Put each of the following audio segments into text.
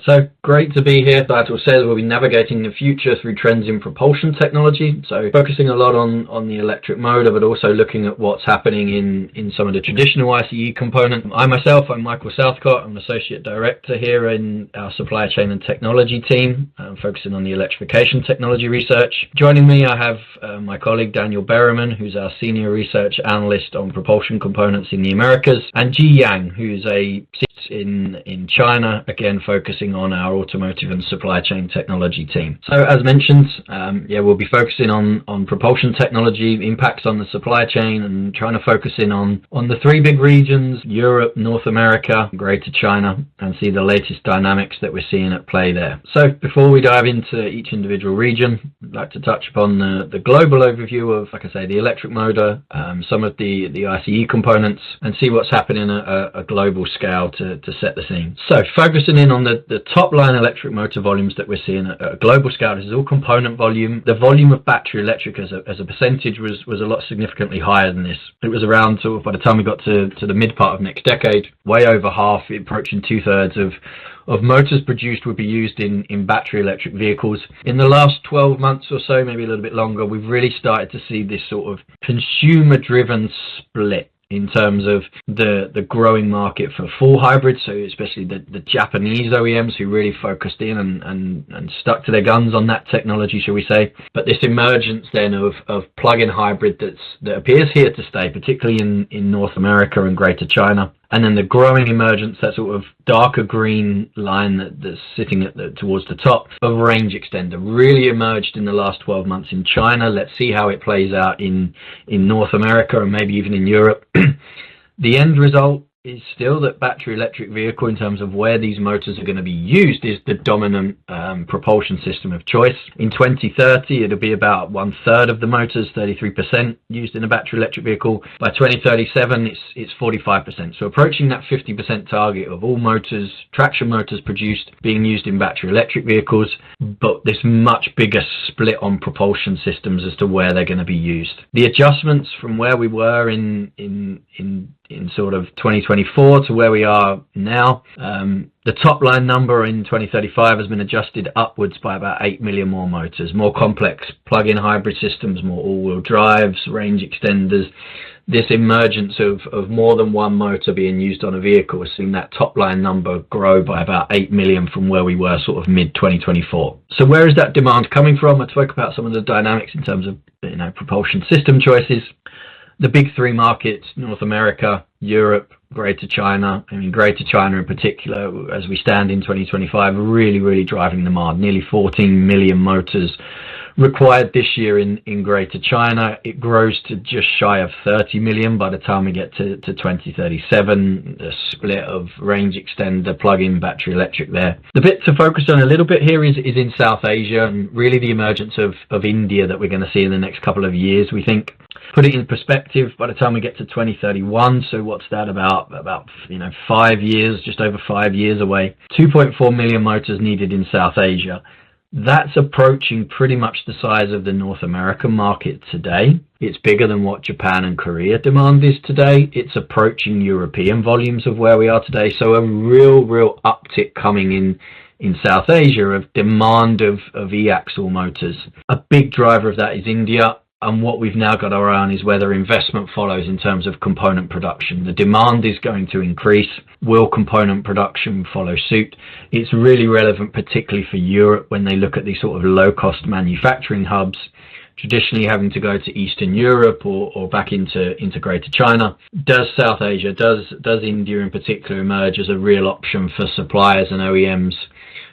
So great to be here. Title says we'll be navigating the future through trends in propulsion technology. So focusing a lot on the electric motor, but also looking at what's happening in some of the traditional ICE components. I'm Michael Southcott. I'm Associate Director here in our Supply Chain and Technology team, focusing on the electrification technology research. Joining me, I have my colleague Daniel Berriman, who's our Senior Research Analyst on propulsion components in the Americas, and Ji Yang, who's sits in China, again focusing on our automotive and supply chain technology team. So as mentioned, we'll be focusing on propulsion technology, impacts on the supply chain, and trying to focus in on the three big regions: Europe, North America, Greater China, and see the latest dynamics that we're seeing at play there. So before we dive into each individual region, I'd like to touch upon the global overview of, like I say, the electric motor, some of the ICE components, and see what's happening at a global scale to set the scene. So focusing in on the top line electric motor volumes that we're seeing at a global scale. This is all component volume. The volume of battery electric as a percentage was a lot significantly higher than this. It was around, sort of, by the time we got to the mid part of next decade, way over half, approaching 2/3 of motors produced would be used in battery electric vehicles. In the last 12 months or so, maybe a little bit longer, we've really started to see this sort of consumer driven split in terms of the growing market for full hybrids, so especially the Japanese OEMs who really focused in and stuck to their guns on that technology, shall we say. But this emergence then of plug-in hybrid that appears here to stay, particularly in North America and Greater China. And then the growing emergence, that sort of darker green line that's sitting towards the top of range extender, really emerged in the last 12 months in China. Let's see how it plays out in North America and maybe even in Europe. The end result is still that battery electric vehicle, in terms of where these motors are going to be used, is the dominant propulsion system of choice. In 2030, it'll be about 1/3 of the motors, 33%, used in a battery electric vehicle. By 2037, it's 45%. So approaching that 50% target of all motors, traction motors produced, being used in battery electric vehicles, but this much bigger split on propulsion systems as to where they're going to be used. The adjustments from where we were in sort of 2024 to where we are now, the top line number in 2035 has been adjusted upwards by about 8 million more motors, more complex plug-in hybrid systems, more all-wheel drives, range extenders. This emergence of more than one motor being used on a vehicle has seen that top line number grow by about 8 million from where we were sort of mid 2024. So where is that demand coming from? I spoke about some of the dynamics in terms of, propulsion system choices. The big three markets: North America, Europe, Greater China. Greater China in particular, as we stand in 2025, really driving demand. Nearly 14 million motors required this year in Greater China. It grows to just shy of 30 million by the time we get to 2037. The split of range extender, plug-in battery electric there. The bit to focus on a little bit here is in South Asia, and really the emergence of India that we're going to see in the next couple of years, we think. Put it in perspective, by the time we get to 2031, so what's that, about 5 years, just over 5 years away, 2.4 million motors needed in South Asia. That's approaching pretty much the size of the North American market today. It's bigger than what Japan and Korea demand is today. It's approaching European volumes of where we are today. So a real uptick coming in South Asia of demand of e-axle motors. A big driver of that is India. And what we've now got our eye on is whether investment follows in terms of component production. The demand is going to increase. Will component production follow suit? It's really relevant, particularly for Europe, when they look at these sort of low-cost manufacturing hubs, traditionally having to go to Eastern Europe or back into Greater China. Does South Asia, does India in particular emerge as a real option for suppliers and OEMs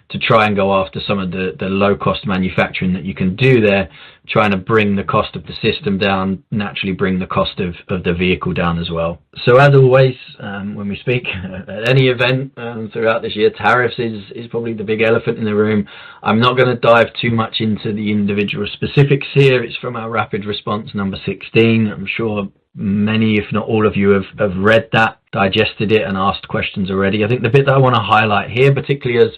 to try and go after some of the low-cost manufacturing that you can do there, trying to bring the cost of the system down, naturally bring the cost of the vehicle down as well. So as always, when we speak at any event throughout this year, tariffs is probably the big elephant in the room. I'm not going to dive too much into the individual specifics here. It's from our rapid response number 16. I'm sure many, if not all of you, have read that, digested it, and asked questions already. I think the bit that I want to highlight here, particularly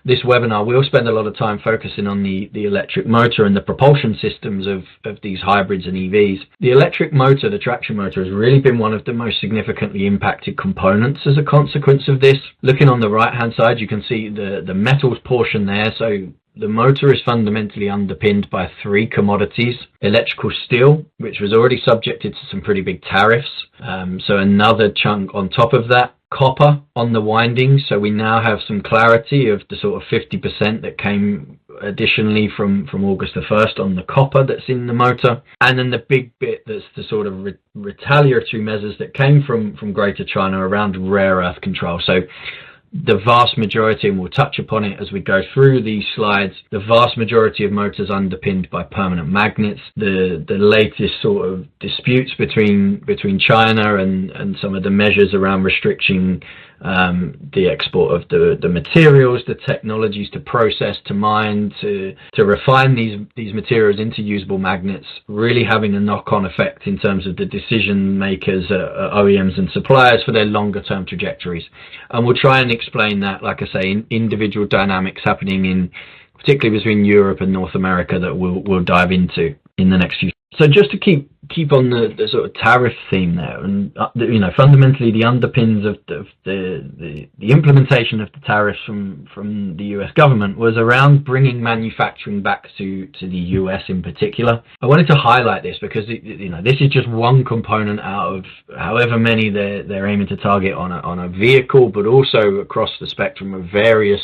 this webinar, we'll spend a lot of time focusing on the electric motor and the propulsion systems of these hybrids and EVs. The electric motor, the traction motor, has really been one of the most significantly impacted components as a consequence of this. Looking on the right hand side, you can see the metals portion there. So the motor is fundamentally underpinned by 3 commodities: electrical steel, which was already subjected to some pretty big tariffs, so another chunk on top of that; copper on the windings, so we now have some clarity of the sort of 50% that came additionally from August the 1st on the copper that's in the motor; and then the big bit that's the sort of retaliatory measures that came from Greater China around rare earth control. So the vast majority, and we'll touch upon it as we go through these slides, the vast majority of motors underpinned by permanent magnets. The latest sort of disputes between China and some of the measures around restricting the export of the materials, the technologies to process, to mine, to refine these materials into usable magnets, really having a knock-on effect in terms of the decision makers, OEMs and suppliers, for their longer term trajectories. And we'll try and explain that, like I say, in individual dynamics happening in particularly between Europe and North America that we'll dive into in the next few. So just to keep on the sort of tariff theme there, and fundamentally the underpins of the implementation of the tariffs from the US government was around bringing manufacturing back to the US in particular. I wanted to highlight this because this is just one component out of however many they're aiming to target on a vehicle, but also across the spectrum of various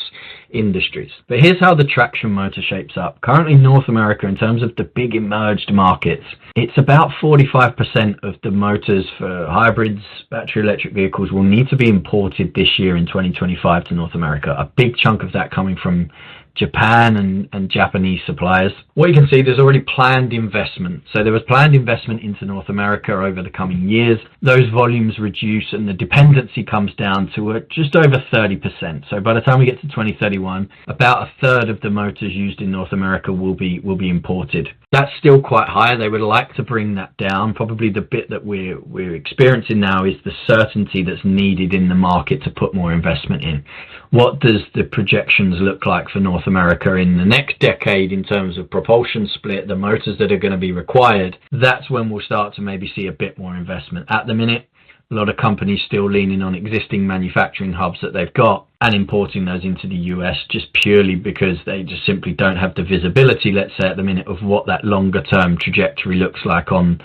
industries. But here's how the traction motor shapes up. Currently, North America, in terms of the big emerged markets, it's about 45% of the motors for hybrids, battery electric vehicles, will need to be imported this year in 2025 to North America. A big chunk of that coming from Japan and Japanese suppliers. What you can see, there's already planned investment. So there was planned investment into North America over the coming years. Those volumes reduce and the dependency comes down to just over 30%. So by the time we get to 2031, about a third of the motors used in North America will be imported. That's still quite high. They would like to bring that down. Probably the bit that we're experiencing now is the certainty that's needed in the market to put more investment in. What does the projections look like for North America in the next decade in terms of propulsion split, the motors that are going to be required? That's when we'll start to maybe see a bit more investment. At the minute, a lot of companies still leaning on existing manufacturing hubs that they've got and importing those into the US just purely because they just simply don't have the visibility, let's say at the minute, of what that longer term trajectory looks like on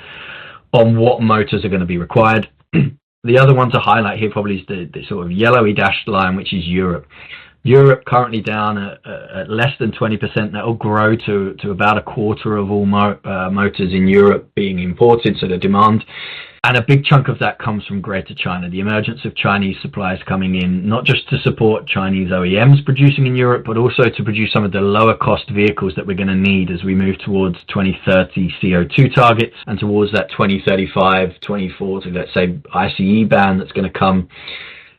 what motors are going to be required. The other one to highlight here probably is the sort of yellowy dashed line, which is Europe. Europe currently down at less than 20%. That will grow to about a quarter of all motors in Europe being imported, so the demand. And a big chunk of that comes from Greater China, the emergence of Chinese suppliers coming in, not just to support Chinese OEMs producing in Europe, but also to produce some of the lower cost vehicles that we're going to need as we move towards 2030 CO2 targets and towards that 2035, 2040, let's say, ICE ban that's going to come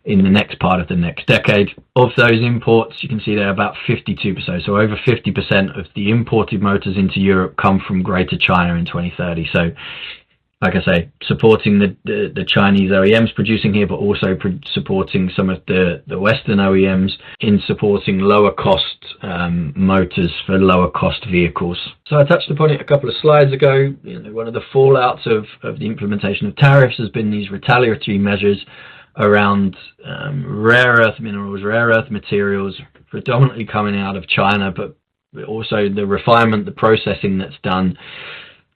in the next part of the next decade. Of those imports, you can see they're about 52%. So over 50% of the imported motors into Europe come from Greater China in 2030. So like I say, supporting the Chinese OEMs producing here, but also supporting some of the Western OEMs in supporting lower cost motors for lower cost vehicles. So I touched upon it a couple of slides ago. One of the fallouts of the implementation of tariffs has been these retaliatory measures around rare earth minerals, rare earth materials, predominantly coming out of China, but also the refinement, the processing that's done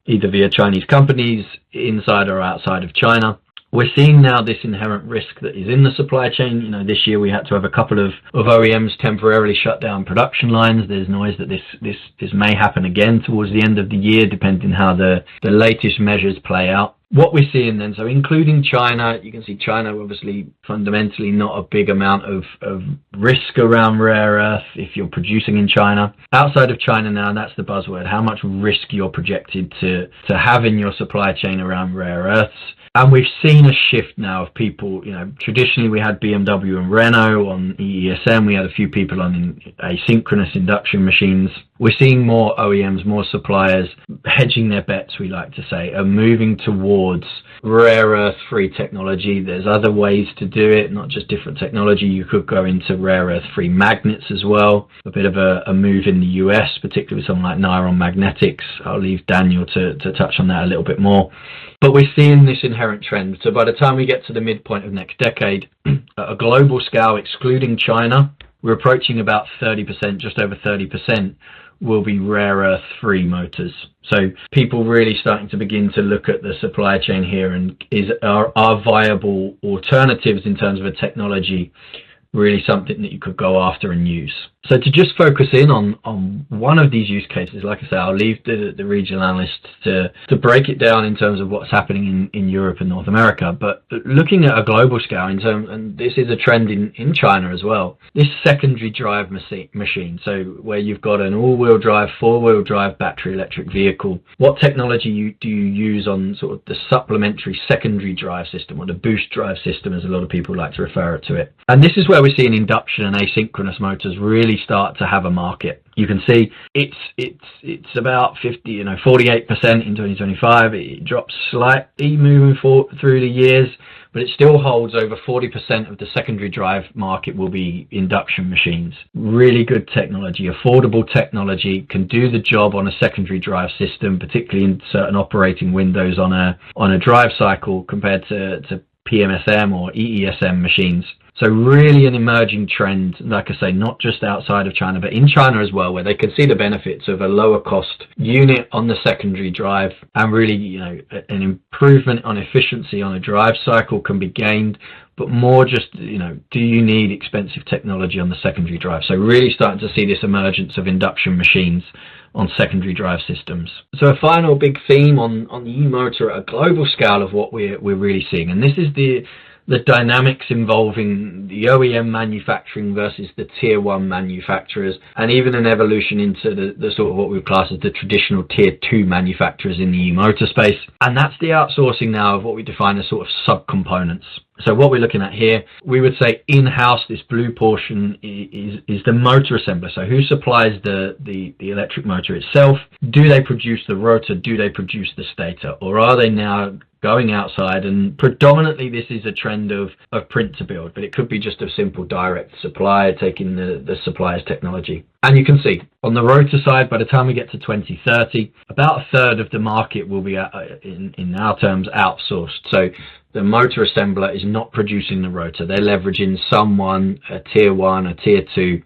either via Chinese companies inside or outside of China. We're seeing now this inherent risk that is in the supply chain. This year we had to have a couple of OEMs temporarily shut down production lines. There's noise that this may happen again towards the end of the year, depending how the latest measures play out. What we're seeing then, so including China, you can see China obviously fundamentally not a big amount of risk around rare earth if you're producing in China. Outside of China now, that's the buzzword, how much risk you're projected to have in your supply chain around rare earths. And we've seen a shift now of people, traditionally we had BMW and Renault on EESM, we had a few people on asynchronous induction machines. we're seeing more OEMs, more suppliers hedging their bets, we like to say, are moving towards rare earth free technology. There's other ways to do it, not just different technology. You could go into rare earth free magnets as well. A bit of a move in the US, particularly with something like Niron Magnetics. I'll leave Daniel to touch on that a little bit more. But we're seeing this inherent trend. So by the time we get to the midpoint of next decade, at a global scale, excluding China, we're approaching about 30%, just over 30%, will be rare earth free motors. So people really starting to begin to look at the supply chain here, and are viable alternatives in terms of a technology really something that you could go after and use. So to just focus in on one of these use cases, like I say, I'll leave the regional analysts to break it down in terms of what's happening in Europe and North America. But looking at a global scale, and this is a trend in China as well, this secondary drive machine, so where you've got an all-wheel drive, four-wheel drive battery electric vehicle, what technology do you use on sort of the supplementary secondary drive system, or the boost drive system, as a lot of people like to refer to it? And this is where we're seeing induction and asynchronous motors really start to have a market. You can see it's about 48% in 2025. It drops slightly moving through the years, but it still holds over 40% of the secondary drive market will be induction machines. Really good technology, affordable technology, can do the job on a secondary drive system, particularly in certain operating windows on a drive cycle compared to PMSM or EESM machines. So really an emerging trend, like I say, not just outside of China, but in China as well, where they can see the benefits of a lower cost unit on the secondary drive, and really, an improvement on efficiency on a drive cycle can be gained, but more just, do you need expensive technology on the secondary drive? So really starting to see this emergence of induction machines on secondary drive systems. So a final big theme on the e-motor at a global scale of what we're really seeing, and this is the dynamics involving the OEM manufacturing versus the tier one manufacturers, and even an evolution into the sort of what we would class as the traditional tier two manufacturers in the e-motor space. And that's the outsourcing now of what we define as sort of subcomponents. So what we're looking at here, we would say in-house, this blue portion is the motor assembler. So who supplies the electric motor itself? Do they produce the rotor? Do they produce the stator? Or are they now going outside? And predominantly this is a trend of print to build, but it could be just a simple direct supply, taking the supplier's technology. And you can see on the rotor side, by the time we get to 2030, about a third of the market will be, in our terms, outsourced. So the motor assembler is not producing the rotor. They're leveraging someone, a tier one, a tier two,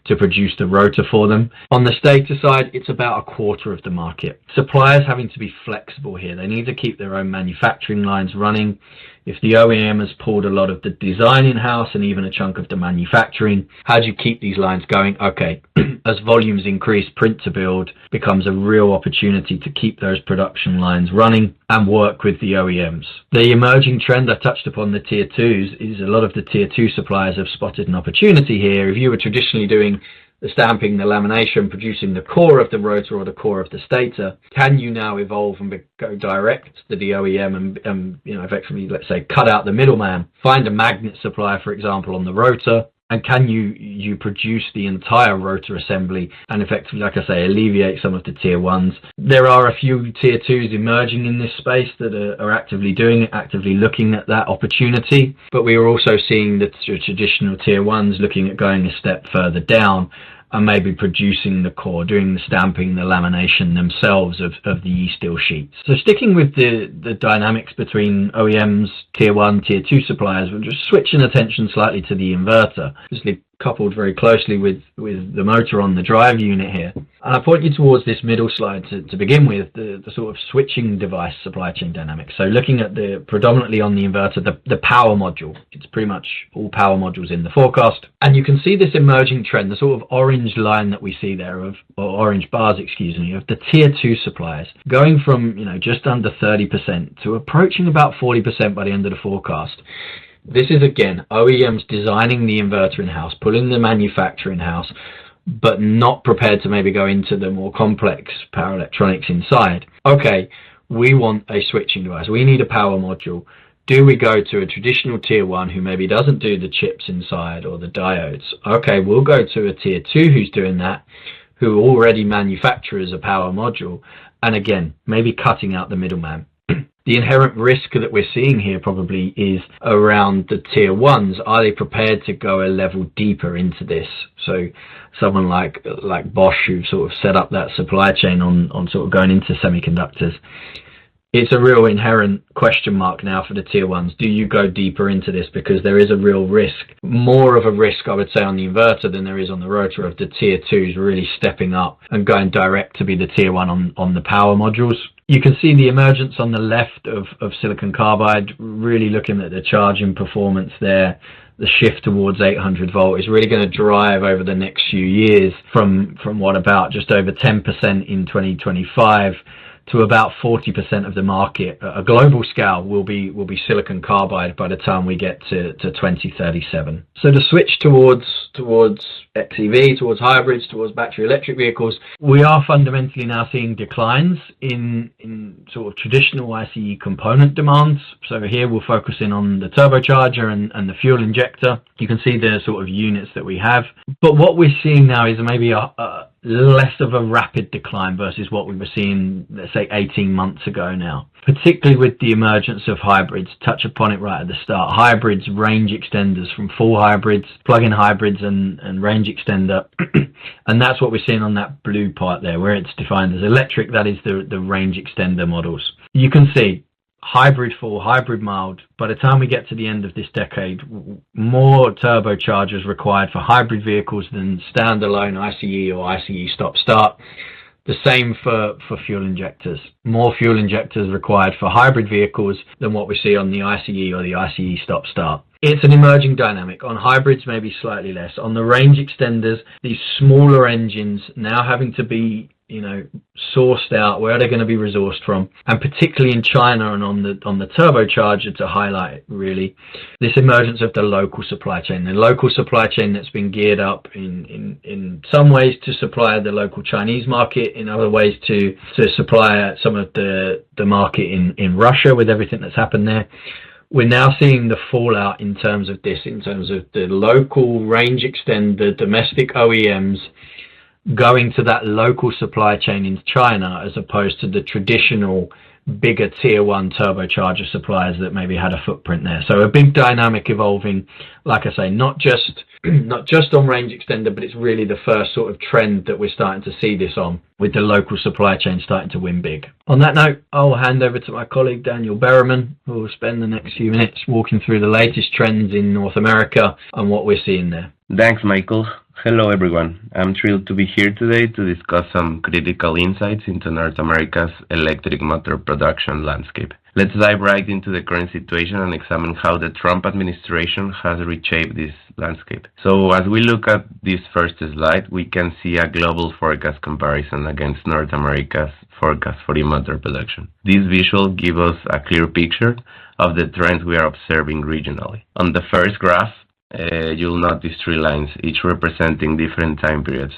to produce the rotor for them. On the stator side, it's about a quarter of the market. Suppliers having to be flexible here. They need to keep their own manufacturing lines running. If the OEM has pulled a lot of the design in-house and even a chunk of the manufacturing, how do you keep these lines going? Okay, as volumes increase, print to build becomes a real opportunity to keep those production lines running and work with the OEMs. The emerging trend I touched upon, the tier twos, is a lot of the tier two suppliers have spotted an opportunity here. If you were traditionally doing the stamping, the lamination, producing the core of the rotor or the core of the stator, can you now evolve and go direct to the OEM and effectively, let's say, cut out the middleman, find a magnet supplier, for example, on the rotor, and can you produce the entire rotor assembly and effectively, like I say, alleviate some of the tier ones? There are a few tier twos emerging in this space that are actively doing it, actively looking at that opportunity, but we are also seeing the traditional tier ones looking at going a step further down and maybe producing the core, doing the stamping, the lamination themselves of the e-steel sheets. So sticking with the dynamics between OEMs, tier one, tier two suppliers, we're just switching attention slightly to the inverter, obviously coupled very closely with the motor on the drive unit here. And I point you towards this middle slide to begin with, the sort of switching device supply chain dynamics. So looking at predominantly on the inverter, the power module. It's pretty much all power modules in the forecast. And you can see this emerging trend, the sort of orange line that we see there or orange bars, excuse me, of the tier two suppliers going from, just under 30% to approaching about 40% by the end of the forecast. This is, again, OEMs designing the inverter in-house, pulling the manufacturer in-house, but not prepared to maybe go into the more complex power electronics inside. Okay, we want a switching device. We need a power module. Do we go to a traditional tier one who maybe doesn't do the chips inside or the diodes? Okay, we'll go to a tier two who's doing that, who already manufactures a power module, and again, maybe cutting out the middleman. The inherent risk that we're seeing here probably is around the tier ones. Are they prepared to go a level deeper into this? So someone like Bosch, who sort of set up that supply chain on sort of going into semiconductors, it's a real inherent question mark now for the tier ones. Do you go deeper into this? Because there is a real risk, more of a risk, I would say, on the inverter than there is on the rotor, of the tier twos really stepping up and going direct to be the tier one on the power modules. You can see the emergence on the left of silicon carbide, really looking at the charging performance there. The shift towards 800 volt is really going to drive over the next few years from what, about just over 10% in 2025 to about 40% of the market at a global scale will be silicon carbide by the time we get to 2037. So the switch towards XEV, towards hybrids, towards battery electric vehicles, we are fundamentally now seeing declines in sort of traditional ICE component demands. So here we'll focus in on the turbocharger and the fuel injector. You can see the sort of units that we have. But what we're seeing now is maybe a less of a rapid decline versus what we were seeing, let's say, 18 months ago now, particularly with the emergence of hybrids. Touch upon it right at the start. Hybrids, range extenders, from full hybrids, plug-in hybrids and range extender. And that's what we're seeing on that blue part there, where it's defined as electric. That is the range extender models. You can see hybrid full, hybrid mild. By the time we get to the end of this decade, more turbochargers required for hybrid vehicles than standalone ICE or ICE stop-start. The same for fuel injectors. More fuel injectors required for hybrid vehicles than what we see on the ICE or the ICE stop-start. It's an emerging dynamic. On hybrids, maybe slightly less. On the range extenders, these smaller engines now having to be sourced out. Where are they going to be resourced from? And particularly in China and on the turbocharger, to highlight really this emergence of the local supply chain. The local supply chain that's been geared up in some ways to supply the local Chinese market, in other ways to supply some of the market in Russia with everything that's happened there. We're now seeing the fallout in terms of this, in terms of the local range extender, domestic OEMs going to that local supply chain in China, as opposed to the traditional bigger tier one turbocharger suppliers that maybe had a footprint there. So a big dynamic evolving, like I say, not just on range extender, but it's really the first sort of trend that we're starting to see this on, with the local supply chain starting to win big. On that note, I'll hand over to my colleague Daniel Berriman, who will spend the next few minutes walking through the latest trends in North America and what we're seeing there. Thanks, Michael. Hello, everyone. I'm thrilled to be here today to discuss some critical insights into North America's electric motor production landscape. Let's dive right into the current situation and examine how the Trump administration has reshaped this landscape. So as we look at this first slide, we can see a global forecast comparison against North America's forecast for e-motor production. This visual gives us a clear picture of the trends we are observing regionally. On the first graph, you'll notice three lines, each representing different time periods.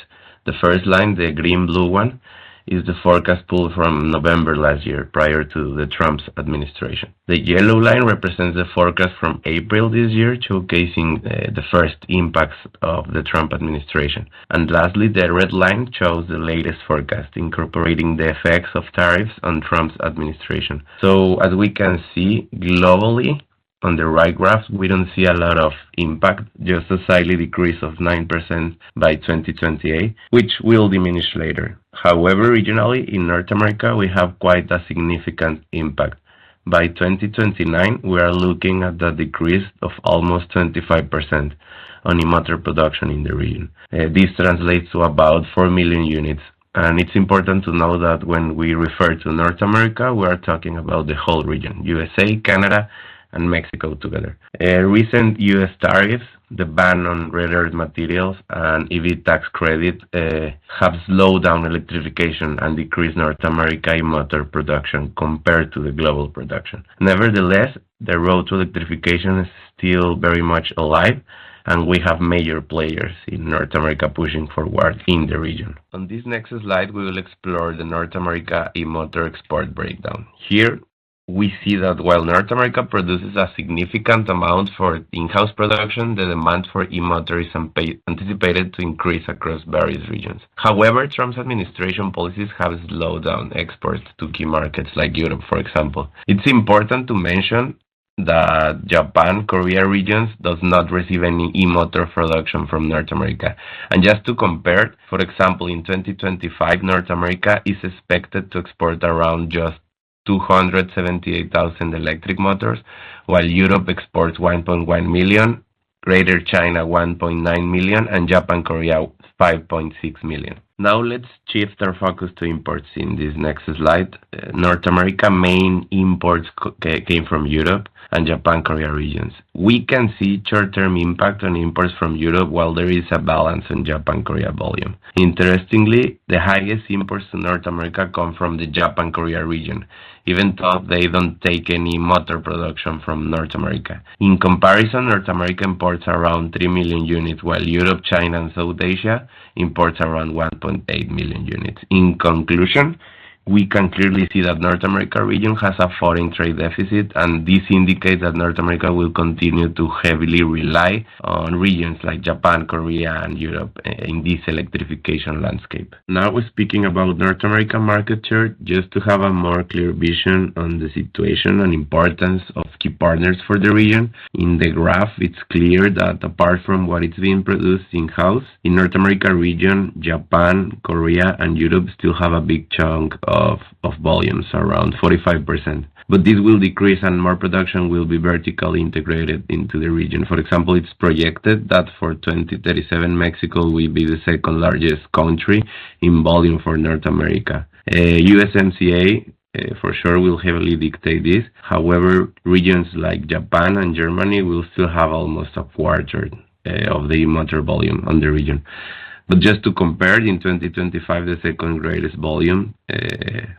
The first line, the green-blue one, is the forecast pulled from November last year, prior to the Trump's administration. The yellow line represents the forecast from April this year, showcasing the first impacts of the Trump administration. And lastly, the red line shows the latest forecast, incorporating the effects of tariffs on Trump's administration. So as we can see, globally, on the right graph, we don't see a lot of impact, just a slightly decrease of 9% by 2028, which will diminish later. However, regionally, in North America, we have quite a significant impact. By 2029, we are looking at a decrease of almost 25% on e-motor production in the region. This translates to about 4 million units. And it's important to know that when we refer to North America, we are talking about the whole region, USA, Canada, and Mexico together. Recent U.S. tariffs, the ban on rare earth materials, and EV tax credit have slowed down electrification and decreased North America motor production compared to the global production. Nevertheless, the road to electrification is still very much alive, and we have major players in North America pushing forward in the region. On this next slide, we will explore the North America e-motor export breakdown. Here, we see that while North America produces a significant amount for in-house production, the demand for e-motor is anticipated to increase across various regions. However, Trump's administration policies have slowed down exports to key markets like Europe, for example. It's important to mention that Japan, Korea regions does not receive any e-motor production from North America. And just to compare, for example, in 2025, North America is expected to export around just 278,000 electric motors, while Europe exports 1.1 million, Greater China 1.9 million, and Japan, Korea 5.6 million. Now let's shift our focus to imports in this next slide. North America main imports came from Europe and Japan, Korea regions. We can see short-term impact on imports from Europe while there is a balance on Japan, Korea volume. Interestingly, the highest imports to North America come from the Japan, Korea region, even though they don't take any motor production from North America. In comparison, North America imports around 3 million units, while Europe, China, and South Asia imports around 1.8 million units. In conclusion, we can clearly see that North America region has a foreign trade deficit, and this indicates that North America will continue to heavily rely on regions like Japan, Korea, and Europe in this electrification landscape. Now we're speaking about North American market share, just to have a more clear vision on the situation and importance of key partners for the region. In the graph, it's clear that apart from what is being produced in-house, in North America region, Japan, Korea, and Europe still have a big chunk of volumes, around 45%. But this will decrease and more production will be vertically integrated into the region. For example, it's projected that for 2037, Mexico will be the second largest country in volume for North America. USMCA for sure will heavily dictate this. However, regions like Japan and Germany will still have almost a quarter of the motor volume on the region. But just to compare, in 2025, the second greatest volume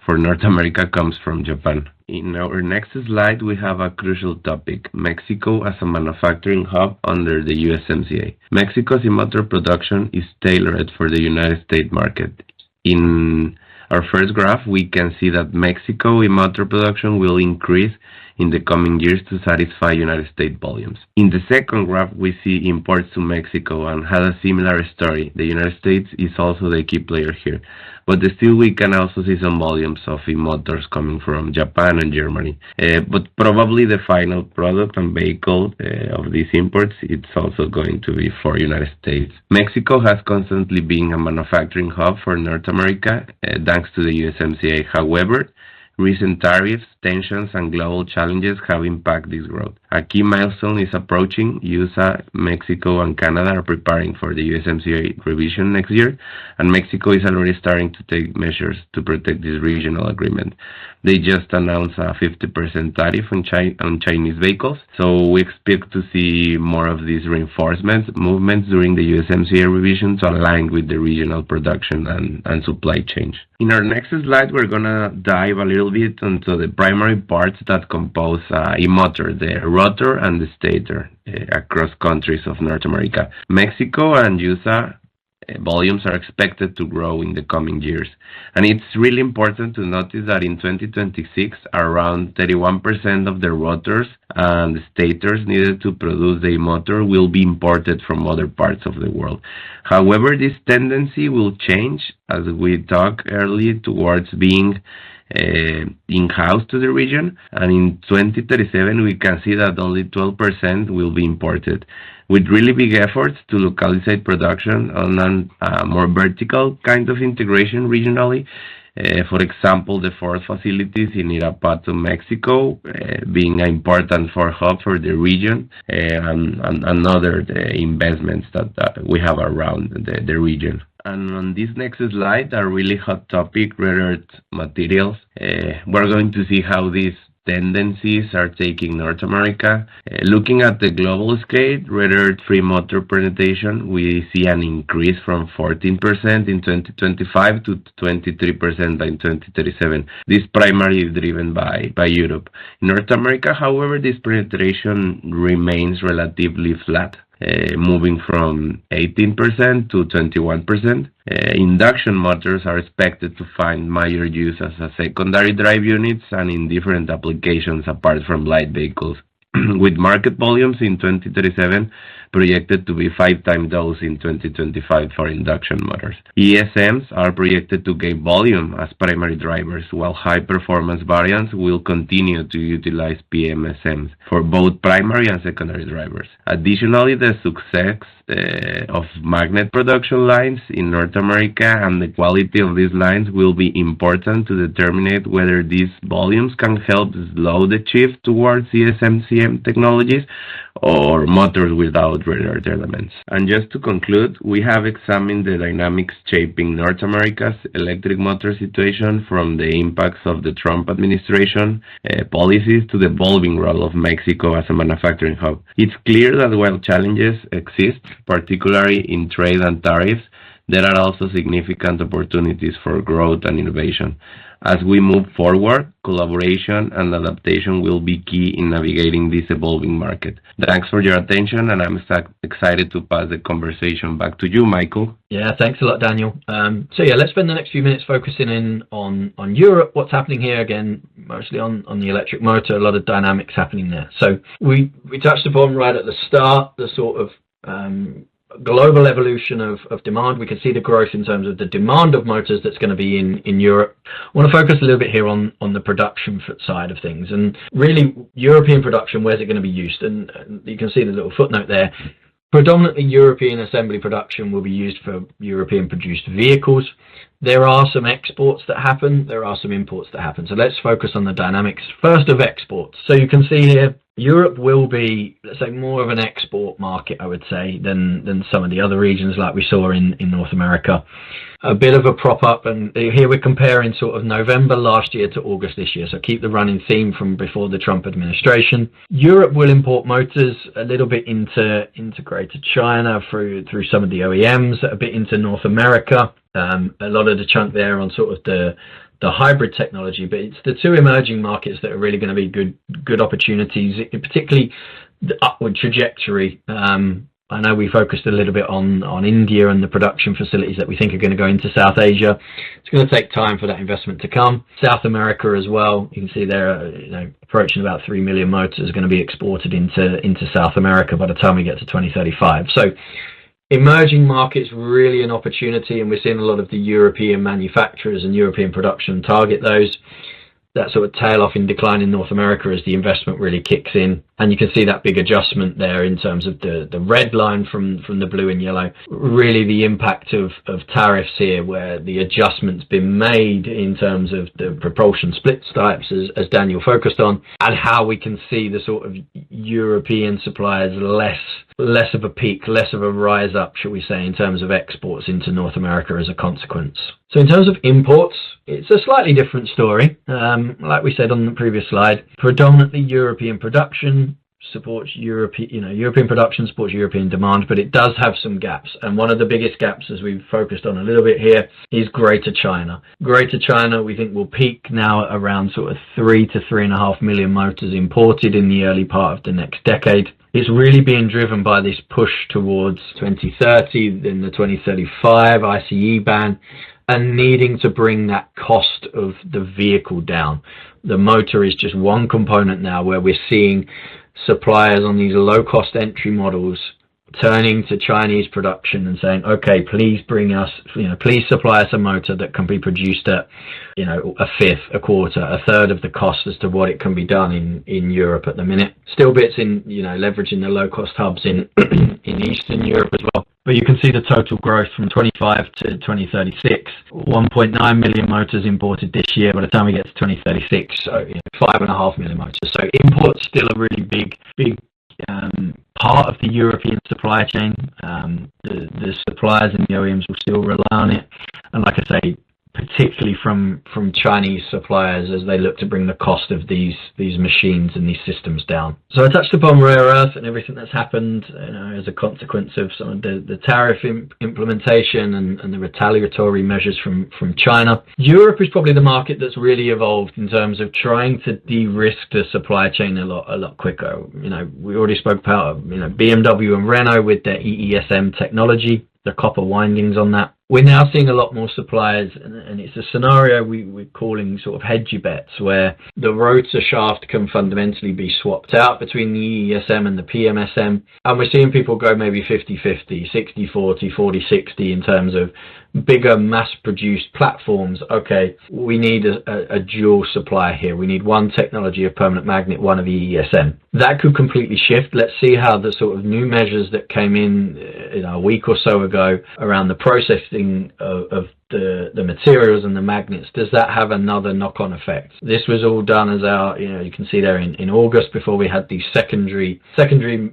for North America comes from Japan. In our next slide, we have a crucial topic, Mexico as a manufacturing hub under the USMCA. Mexico's e-motor production is tailored for the United States market. In our first graph, we can see that Mexico e-motor production will increase in the coming years to satisfy United States volumes. In the second graph, we see imports to Mexico and has a similar story. The United States is also the key player here. But still, we can also see some volumes of e-motors coming from Japan and Germany. But probably the final product and vehicle of these imports, it's also going to be for United States. Mexico has constantly been a manufacturing hub for North America, thanks to the USMCA. However, recent tariffs, tensions, and global challenges have impacted this growth. A key milestone is approaching. USA, Mexico, and Canada are preparing for the USMCA revision next year, and Mexico is already starting to take measures to protect this regional agreement. They just announced a 50% tariff on Chinese vehicles, so we expect to see more of these reinforcement movements during the USMCA revision to align with the regional production and supply chain. In our next slide, we're going to dive a little bit into the primary parts that compose e-motor, the rotor and the stator across countries of North America. Mexico and USA volumes are expected to grow in the coming years. And it's really important to notice that in 2026, around 31% of the rotors and the stators needed to produce the motor will be imported from other parts of the world. However, this tendency will change as we talked earlier towards being in-house to the region, and in 2037 we can see that only 12% will be imported, with really big efforts to localize production on a more vertical kind of integration regionally. For example, the Ford facilities in Irapuato, Mexico, being an important hub for the region, and other investments that we have around the region. And on this next slide, a really hot topic, rare earth materials. We're going to see how these tendencies are taking North America. Looking at the global scale, rare earth-free motor penetration, we see an increase from 14% in 2025 to 23% by 2037. This primarily driven by Europe. In North America, however, this penetration remains relatively flat. moving from 18% to 21%. Induction motors are expected to find major use as a secondary drive units and in different applications apart from light vehicles, with market volumes in 2037 projected to be 5 times those in 2025 for induction motors. ESMs are projected to gain volume as primary drivers, while high-performance variants will continue to utilize PMSMs for both primary and secondary drivers. Additionally, the success of magnet production lines in North America and the quality of these lines will be important to determine whether these volumes can help slow the shift towards ESMCM technologies or motors without rare earth elements. And just to conclude, we have examined the dynamics shaping North America's electric motor situation, from the impacts of the Trump administration policies to the evolving role of Mexico as a manufacturing hub. It's clear that while challenges exist, particularly in trade and tariffs, there are also significant opportunities for growth and innovation. As we move forward, collaboration and adaptation will be key in navigating this evolving market. Thanks for your attention, and I'm excited to pass the conversation back to you, Michael. Yeah, thanks a lot, Daniel. Let's spend the next few minutes focusing in on Europe. What's happening here, again, mostly on the electric motor, a lot of dynamics happening there. So we touched upon right at the start the sort of global evolution of demand. We can see the growth in terms of the demand of motors that's going to be in Europe. I want to focus a little bit here on the production side of things, and really European production, where's it going to be used? And you can see the little footnote there. Predominantly European assembly production will be used for European produced vehicles. There are some exports that happen, there are some imports that happen. So let's focus on the dynamics first of exports. So you can see here Europe will be, let's say, more of an export market, I would say, than some of the other regions like we saw in North America. A bit of a prop up, and here we're comparing sort of November last year to August this year, so keep the running theme from before the Trump administration. Europe will import motors a little bit into Greater China through some of the OEMs, a bit into North America, a lot of the chunk there on sort of the hybrid technology, but it's the two emerging markets that are really going to be good opportunities, particularly the upward trajectory. I know we focused a little bit on India and the production facilities that we think are going to go into South Asia. It's going to take time for that investment to come. South America as well, you can see there, approaching about 3 million motors going to be exported into South America by the time we get to 2035. So emerging markets, really an opportunity, and we're seeing a lot of the European manufacturers and European production target those. That sort of tail off in decline in North America as the investment really kicks in. And you can see that big adjustment there in terms of the red line from the blue and yellow. Really the impact of tariffs here, where the adjustment's been made in terms of the propulsion split types, as Daniel focused on, and how we can see the sort of European suppliers less of a peak, less of a rise up, shall we say, in terms of exports into North America as a consequence. So in terms of imports, it's a slightly different story. Like we said on the previous slide, predominantly European production supports European production supports European demand, but it does have some gaps. And one of the biggest gaps, as we've focused on a little bit here, is Greater China. Greater China, we think, will peak now at around sort of 3 to 3.5 million motors imported in the early part of the next decade. It's really being driven by this push towards 2030, then the 2035 ICE ban, and needing to bring that cost of the vehicle down. The motor is just one component now, where we're seeing suppliers on these low-cost entry models turning to Chinese production and saying, okay, please bring us, please supply us a motor that can be produced at, a fifth, a quarter, a third of the cost as to what it can be done in Europe at the minute. Still bits in, leveraging the low-cost hubs in Eastern Europe as well. But you can see the total growth from 25 to 2036, 1.9 million motors imported this year. By the time we get to 2036, so 5.5 million motors. So imports still a really big part of the European supply chain. The suppliers and the OEMs will still rely on it. And like I say, particularly from Chinese suppliers as they look to bring the cost of these machines and these systems down. So I touched upon rare earth and everything that's happened, as a consequence of some of the tariff implementation and the retaliatory measures from China. Europe is probably the market that's really evolved in terms of trying to de-risk the supply chain a lot quicker. We already spoke about BMW and Renault with their EESM technology, the copper windings on that. We're now seeing a lot more suppliers, and it's a scenario we're calling sort of hedgy bets, where the rotor shaft can fundamentally be swapped out between the EESM and the PMSM, and we're seeing people go maybe 50-50, 60-40, 40-60 in terms of bigger mass-produced platforms. Okay, we need a dual supply here. We need one technology of permanent magnet, one of EESM. That could completely shift. Let's see how the sort of new measures that came in a week or so ago around the processing of the materials and the magnets, does that have another knock-on effect? This was all done as you can see there in August, before we had these secondary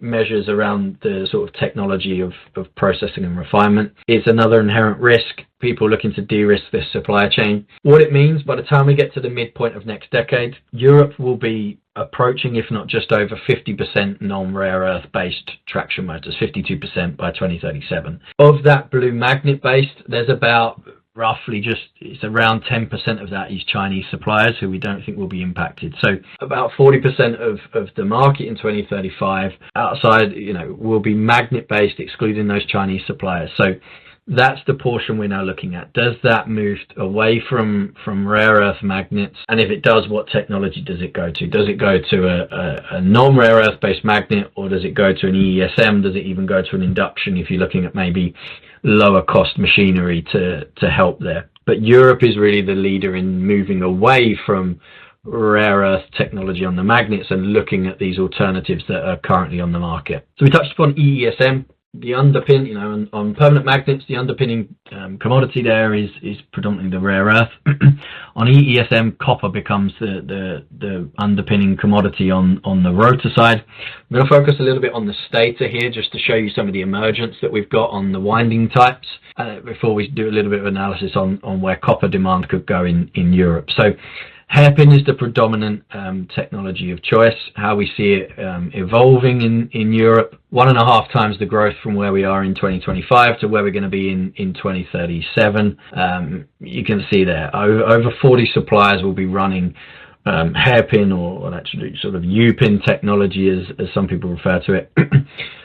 measures around the sort of technology of processing and refinement. It's another inherent risk, people looking to de-risk this supply chain. What it means, by the time we get to the midpoint of next decade, Europe will be approaching, if not just over, 50% non-rare earth based traction motors, 52% by 2037. Of that blue magnet based, there's about it's around 10% of that is Chinese suppliers who we don't think will be impacted. So about 40% of the market in 2035 outside, will be magnet based, excluding those Chinese suppliers. So that's the portion we're now looking at. Does that move away from rare earth magnets? And if it does, what technology does it go to? Does it go to a non-rare earth based magnet, or does it go to an EESM? Does it even go to an induction if you're looking at maybe lower cost machinery to help there? But Europe is really the leader in moving away from rare earth technology on the magnets and looking at these alternatives that are currently on the market. So we touched upon EESM. The underpin, on permanent magnets, the underpinning commodity there is predominantly the rare earth. On EESM, copper becomes the underpinning commodity on the rotor side. I'm going to focus a little bit on the stator here, just to show you some of the emergence that we've got on the winding types, before we do a little bit of analysis on where copper demand could go in Europe. So hairpin is the predominant technology of choice. How we see it evolving in Europe, 1.5 times the growth from where we are in 2025 to where we're going to be in 2037. You can see there, over 40 suppliers will be running hairpin, or actually sort of U-pin technology as some people refer to it.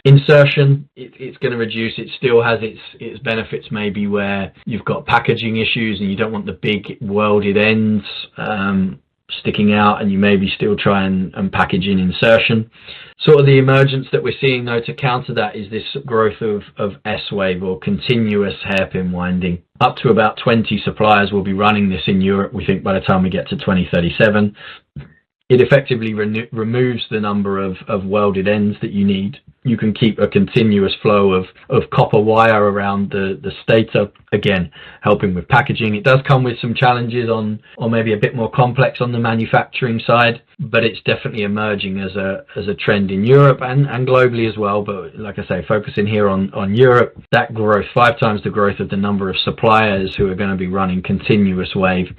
Insertion, it's going to reduce. It still has its benefits, maybe where you've got packaging issues and you don't want the big welded ends sticking out, and you maybe still try and package in insertion. Sort of the emergence that we're seeing though to counter that is this growth of S-wave, or continuous hairpin winding. Up to about 20 suppliers will be running this in Europe, we think, by the time we get to 2037. It effectively removes the number of welded ends that you need. You can keep a continuous flow of copper wire around the stator, again, helping with packaging. It does come with some challenges or maybe a bit more complex on the manufacturing side, but it's definitely emerging as a trend in Europe and globally as well. But like I say, focusing here on Europe, that growth, 5 times the growth of the number of suppliers who are going to be running continuous wave.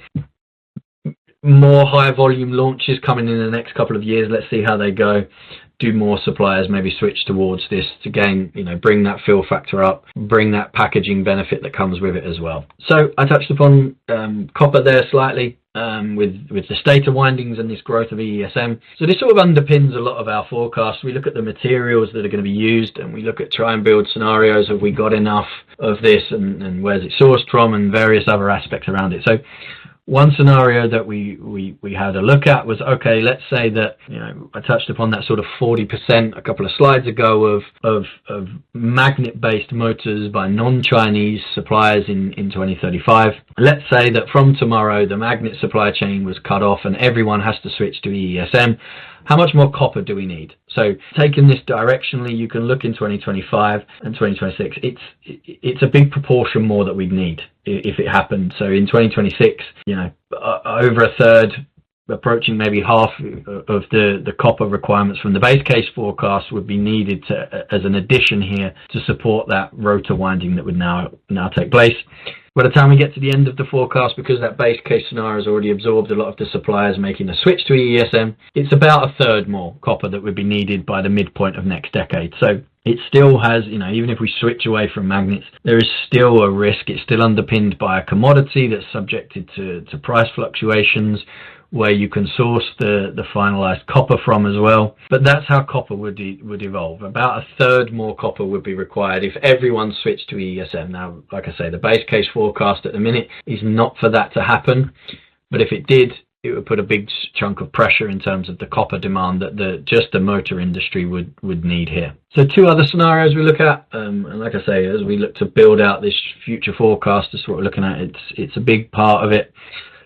More high volume launches coming in the next couple of years. Let's see how they go. Do more suppliers maybe switch towards this to gain, bring that fill factor up, bring that packaging benefit that comes with it as well. So I touched upon copper there slightly with the stator windings and this growth of EESM. So this sort of underpins a lot of our forecasts. We look at the materials that are going to be used, and we look at try and build scenarios. Have we got enough of this, and where's it sourced from, and various other aspects around it. So one scenario that we had a look at was, okay, let's say that, I touched upon that sort of 40% a couple of slides ago of magnet-based motors by non-Chinese suppliers in 2035. Let's say that from tomorrow the magnet supply chain was cut off and everyone has to switch to EESM. How much more copper do we need? So taking this directionally, you can look in 2025 and 2026. It's a big proportion more that we'd need if it happened. So in 2026, over a third, approaching maybe half of the copper requirements from the base case forecast would be needed as an addition here to support that rotor winding that would now take place. By the time we get to the end of the forecast, because that base case scenario has already absorbed a lot of the suppliers making the switch to EESM, it's about a third more copper that would be needed by the midpoint of next decade. So it still has, even if we switch away from magnets, there is still a risk. It's still underpinned by a commodity that's subjected to price fluctuations, where you can source the finalized copper from as well. But that's how copper would evolve. About a third more copper would be required if everyone switched to EESM. Now, like I say, the base case forecast at the minute is not for that to happen. But if it did, it would put a big chunk of pressure in terms of the copper demand that just the motor industry would need here. So two other scenarios we look at, and like I say, as we look to build out this future forecast, that's what we're looking at. It's a big part of it,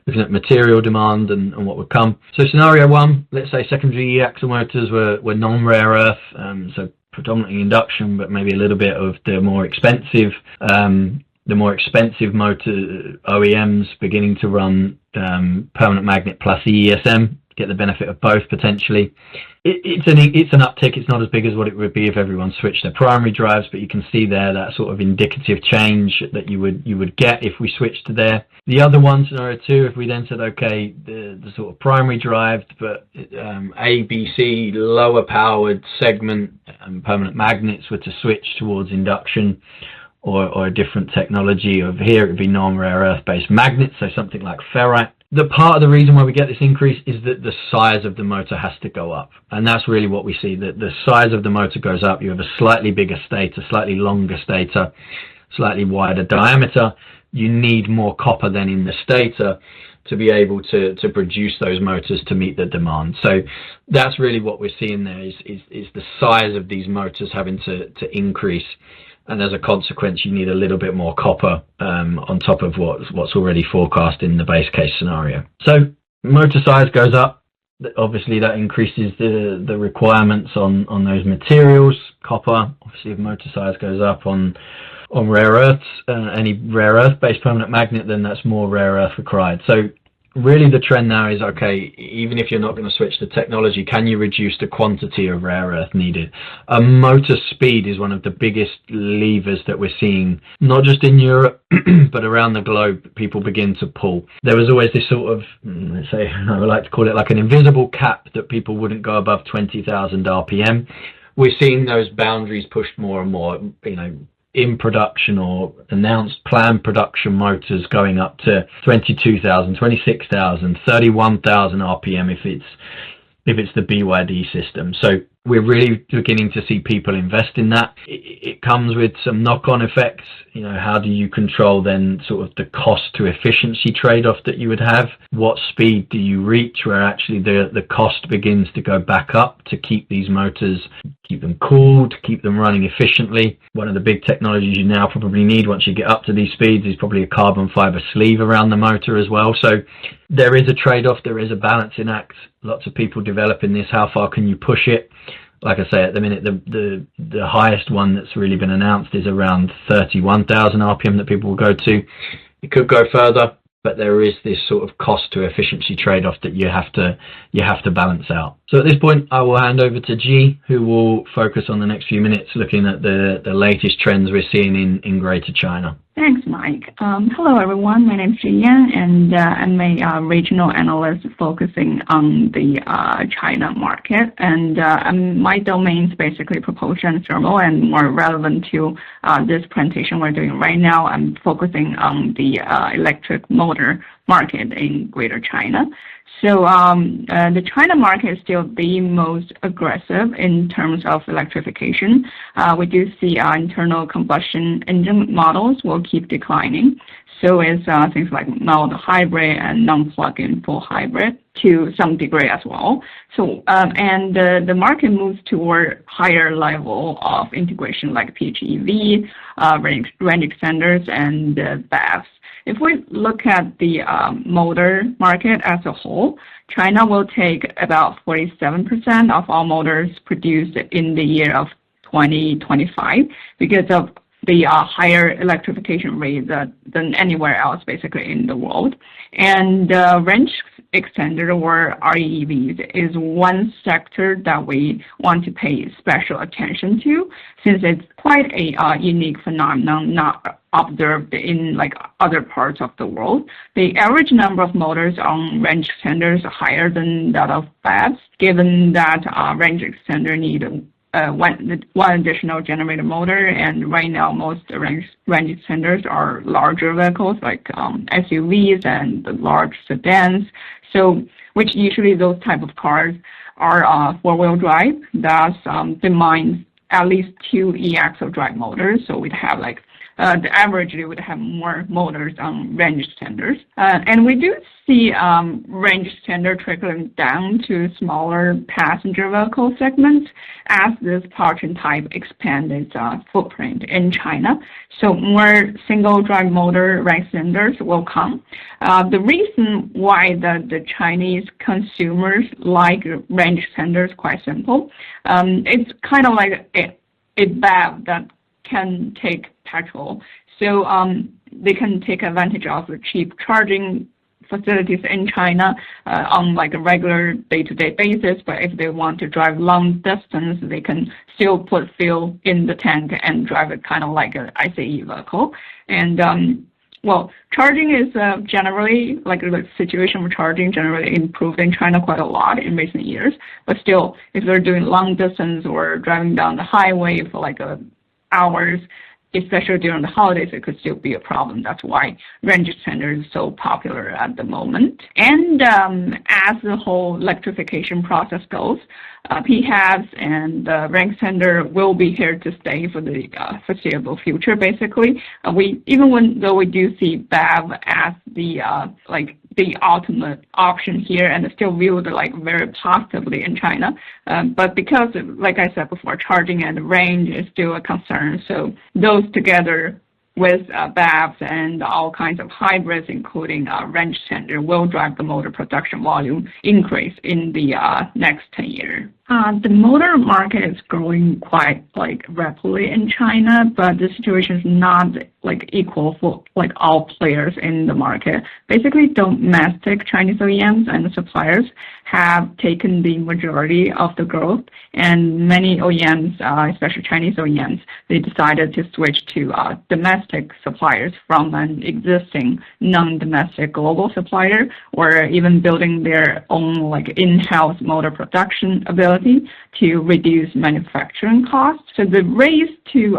looking at material demand and what would come. So scenario one, let's say secondary axle motors were non-rare earth, so predominantly induction, but maybe a little bit of the more expensive motor OEMs beginning to run permanent magnet plus EESM, get the benefit of both potentially. It's an uptick. It's not as big as what it would be if everyone switched their primary drives, but you can see there that sort of indicative change that you would get if we switched to there. The other one, scenario two, if we then said, okay, the sort of primary drive, but ABC, lower powered segment permanent magnets were to switch towards induction or a different technology. Over here, it would be non-rare earth-based magnets, so something like ferrite. The part of the reason why we get this increase is that the size of the motor has to go up. And that's really what we see, that the size of the motor goes up. You have a slightly bigger stator, slightly longer stator, slightly wider diameter. You need more copper than in the stator to be able to produce those motors to meet the demand. So that's really what we're seeing there is the size of these motors having to increase. And as a consequence, you need a little bit more copper on top of what's already forecast in the base case scenario. So motor size goes up. Obviously, that increases the requirements on those materials. Copper, obviously, if motor size goes up on rare earths, any rare earth-based permanent magnet, then that's more rare earth required. So really the trend now is, okay, even if you're not going to switch the technology, can you reduce the quantity of rare earth needed? Motor speed is one of the biggest levers that we're seeing, not just in Europe, but around the globe. People begin to pull. There was always this sort of, let's say, I would like to call it like an invisible cap that people wouldn't go above 20,000 RPM. We're seeing those boundaries pushed more and more, in production or announced planned production motors going up to 22,000, 26,000, 31,000 RPM if it's the BYD system. So we're really beginning to see people invest in that. It comes with some knock-on effects. How do you control then sort of the cost to efficiency trade-off that you would have? What speed do you reach where actually the cost begins to go back up to keep these motors, keep them cooled, keep them running efficiently? One of the big technologies you now probably need once you get up to these speeds is probably a carbon fiber sleeve around the motor as well. So there is a trade-off, there is a balancing act. Lots of people developing this. How far can you push it? Like I say, at the minute, the highest one that's really been announced is around 31,000 RPM that people will go to. It could go further, but there is this sort of cost to efficiency trade-off that you have to balance out. So at this point, I will hand over to G, who will focus on the next few minutes looking at the latest trends we're seeing in Greater China. Thanks, Mike. Hello, everyone. My name is Ji Yan, and I'm a regional analyst focusing on the China market. And my domain is basically propulsion, thermal, and more relevant to this presentation we're doing right now, I'm focusing on the electric motor market in Greater China. So the China market is still the most aggressive in terms of electrification. We do see our internal combustion engine models will keep declining. So is things like mild hybrid and non-plug-in full hybrid to some degree as well. So and the market moves toward higher level of integration like PHEV, range extenders, and BEVs. If we look at the motor market as a whole, China will take about 47% of all motors produced in the year of 2025 because of the higher electrification rate than anywhere else basically in the world. And range extender or REEVs is one sector that we want to pay special attention to, since it's quite a unique phenomenon not observed in like other parts of the world. The average number of motors on range extenders are higher than that of BEVs, given that range extender need one additional generator motor, and right now most range extenders are larger vehicles like SUVs and large sedans. So, which usually those type of cars are four-wheel drive. Thus, demands at least 2 e-axle drive motors. So we'd have like the average would have more motors on range extenders, and we do see range extender trickling down to smaller passenger vehicle segments as this powertrain type expands its footprint in China. So more single drive motor range extenders will come. The reason why the Chinese consumers like range extenders is quite simple. It's kind of like a BEV that can take petrol, so they can take advantage of the cheap charging facilities in China on like a regular day-to-day basis. But if they want to drive long distance, they can still put fuel in the tank and drive it kind of like an ICE vehicle. And well, charging is generally, like the situation with charging generally improved in China quite a lot in recent years. But still, if they're doing long distance or driving down the highway for like hours, especially during the holidays, it could still be a problem. That's why range extender is so popular at the moment. And as the whole electrification process goes, PHEVs and range extender will be here to stay for the foreseeable future. Basically, though we do see BEV as the the ultimate option here, and it's still viewed like very positively in China. But because, like I said before, charging and range is still a concern. So those together with BEVs and all kinds of hybrids, including range extender, will drive the motor production volume increase in the next 10 years. The motor market is growing quite like rapidly in China, but the situation is not like equal for like all players in the market. Basically, domestic Chinese OEMs and suppliers have taken the majority of the growth, and many OEMs, especially Chinese OEMs, they decided to switch to domestic suppliers from an existing non-domestic global supplier, or even building their own like in-house motor production ability to reduce manufacturing costs. So the race to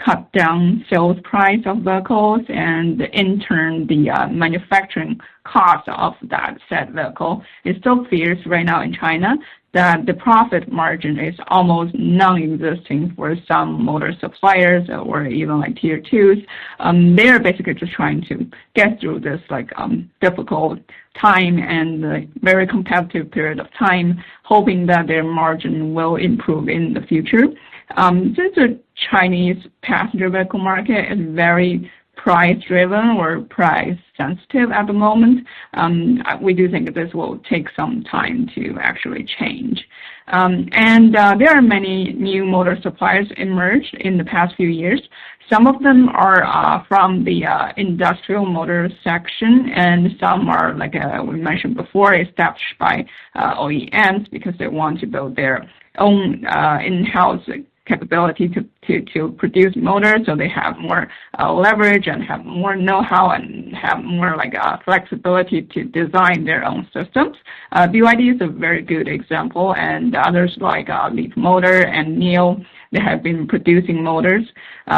cut down sales price of vehicles and in turn the manufacturing cost of that said vehicle is so fierce right now in China that the profit margin is almost non-existing for some motor suppliers or even like tier 2s. They're basically just trying to get through this like difficult time and very competitive period of time, hoping that their margin will improve in the future. Since the Chinese passenger vehicle market is very price-driven or price-sensitive at the moment, we do think that this will take some time to actually change. And there are many new motor suppliers emerged in the past few years. Some of them are from the industrial motor section, and some are, like we mentioned before, established by OEMs because they want to build their own in-house capability to produce motors, so they have more leverage and have more know-how and have more like flexibility to design their own systems. BYD is a very good example, and others like Leap Motor and NIO, they have been producing motors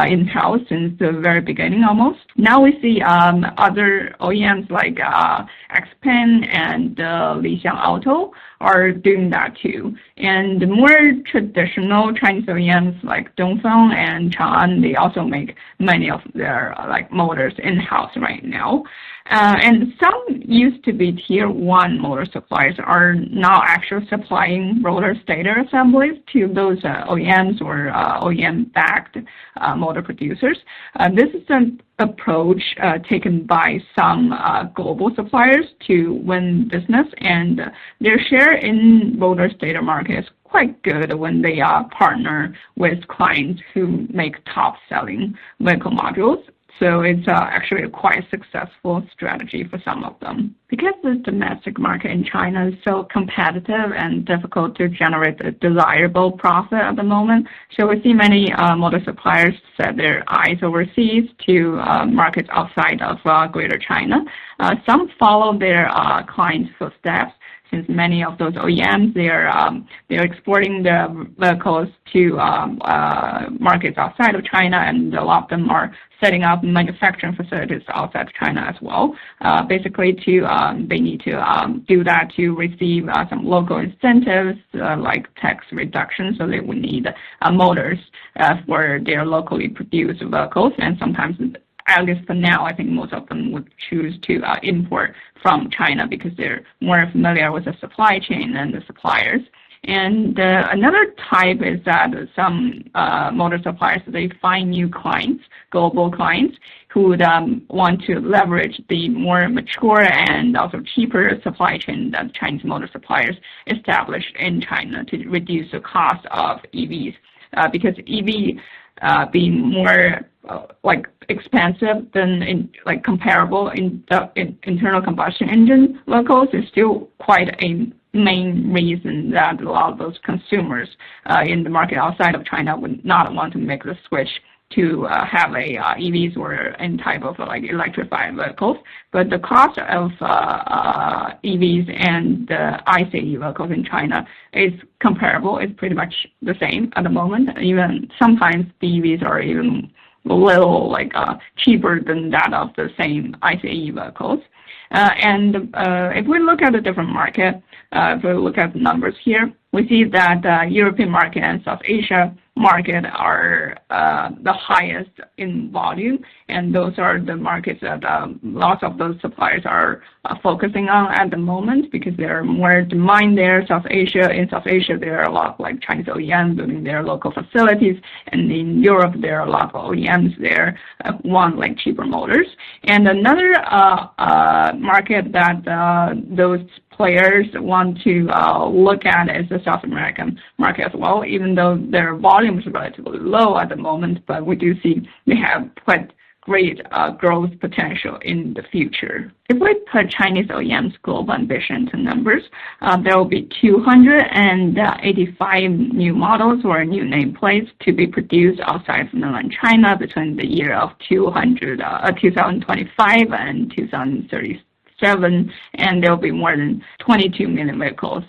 in-house since the very beginning almost. Now we see other OEMs like XPeng and Lixiang Auto are doing that too. And the more traditional Chinese OEMs like Dongfeng and Chang'an, they also make many of their like motors in-house right now. And some used to be tier 1 motor suppliers are now actually supplying rotor stator assemblies to those OEMs or OEM-backed motor producers. This is an approach taken by some global suppliers to win business, and their share in rotor stator market is quite good when they partner with clients who make top-selling vehicle modules. So it's actually a quite successful strategy for some of them. Because the domestic market in China is so competitive and difficult to generate a desirable profit at the moment, so we see many motor suppliers set their eyes overseas to markets outside of Greater China. Some follow their clients' footsteps, since many of those OEMs, they're exporting their vehicles to markets outside of China, and a lot of them are setting up manufacturing facilities outside of China as well. Basically, they need to do that to receive some local incentives like tax reduction. So they would need motors for their locally produced vehicles, and sometimes, at least for now, I think most of them would choose to import from China because they're more familiar with the supply chain and the suppliers. And another type is that some motor suppliers, they find new clients, global clients, who would want to leverage the more mature and also cheaper supply chain that Chinese motor suppliers established in China to reduce the cost of EVs. Because EV being more expensive than comparable internal combustion engine vehicles is still quite a main reason that a lot of those consumers in the market outside of China would not want to make the switch to have EVs or any type of electrified vehicles. But the cost of EVs and ICE vehicles in China is comparable. It's pretty much the same at the moment. Even sometimes the EVs are even a little cheaper than that of the same ICE vehicles. And if we look at a different market, if we look at the numbers here, we see that the European market and South Asia market are the highest in volume, and those are the markets that lots of those suppliers are focusing on at the moment because there are more demand there. In South Asia, there are a lot of Chinese OEMs building their local facilities, and in Europe, there are a lot of OEMs there want cheaper motors. And another market that those players want to look at is the South American market as well, even though their volume is relatively low at the moment, but we do see they have quite great growth potential in the future. If we put Chinese OEMs' global ambition to numbers, there will be 285 new models or new nameplates to be produced outside of mainland China between the year of 2025 and 2037, and there will be more than 22 million vehicles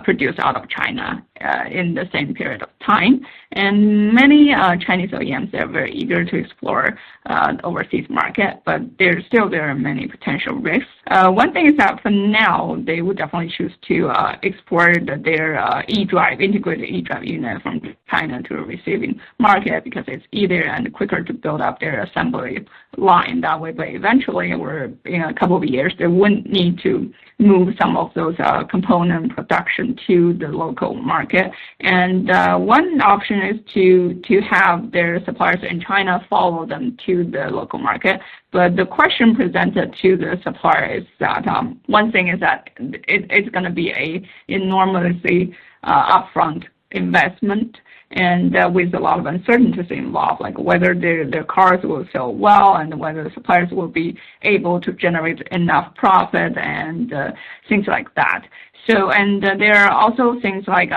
produced out of China in the same period of time. And many Chinese OEMs are very eager to explore the overseas market, but there are many potential risks. One thing is that for now, they would definitely choose to export their integrated e-drive unit from China to a receiving market because it's easier and quicker to build up their assembly line that way. But eventually, or in a couple of years, they wouldn't need to move some of those component production to the local market. And one option is to have their suppliers in China follow them to the local market. But the question presented to the supplier is that one thing is that it's going to be a enormously upfront investment, and with a lot of uncertainties involved, like whether their cars will sell well and whether the suppliers will be able to generate enough profit and things like that. So, and there are also things like